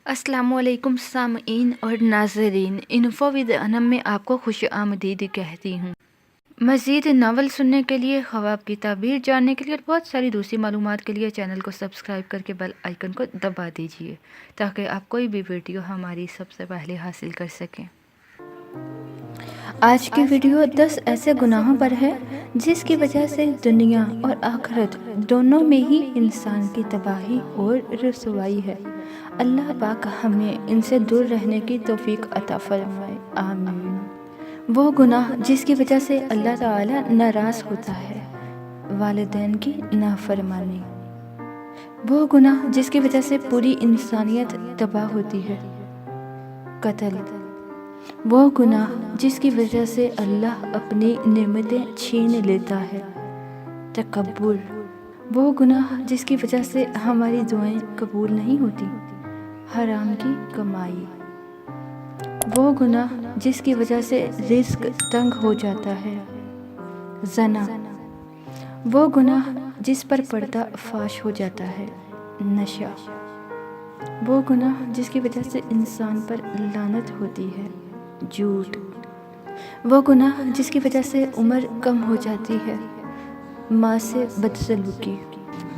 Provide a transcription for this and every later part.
السلام علیکم سامعین اور ناظرین، انفو ود انم میں آپ کو خوش آمدید کہتی ہوں۔ مزید ناول سننے کے لیے، خواب کی تعبیر جاننے کے لیے اور بہت ساری دوسری معلومات کے لیے چینل کو سبسکرائب کر کے بیل آئیکن کو دبا دیجیے تاکہ آپ کوئی بھی ویڈیو ہماری سب سے پہلے حاصل کر سکیں۔ آج کی ویڈیو 10 ایسے گناہوں پر ہے جس کی وجہ سے دنیا اور آخرت دونوں میں ہی انسان کی تباہی اور رسوائی ہے۔ اللہ پاک ہمیں ان سے دور رہنے کی توفیق عطا فرمائے، آمین۔ وہ گناہ جس کی وجہ سے اللہ تعالی ناراض ہوتا ہے، والدین کی نافرمانی۔ وہ گناہ جس کی وجہ سے پوری انسانیت تباہ ہوتی ہے، قتل۔ وہ گناہ جس کی وجہ سے اللہ اپنی نعمتیں چھین لیتا ہے، تکبر۔ وہ گناہ جس کی وجہ سے ہماری دعائیں قبول نہیں ہوتی، حرام کی کمائی۔ وہ گناہ جس کی وجہ سے رزق تنگ ہو جاتا ہے، زنا۔ وہ گناہ جس پر پردہ فاش ہو جاتا ہے، نشہ۔ وہ گناہ جس کی وجہ سے انسان پر لعنت ہوتی ہے، جھوٹ۔ وہ گناہ جس کی وجہ سے عمر کم ہو جاتی ہے، ماں سے بدسلوکی۔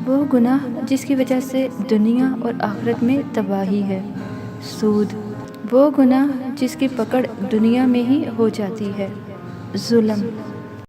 وہ گناہ جس کی وجہ سے دنیا اور آخرت میں تباہی ہے، سود۔ وہ گناہ جس کی پکڑ دنیا میں ہی ہو جاتی ہے، ظلم۔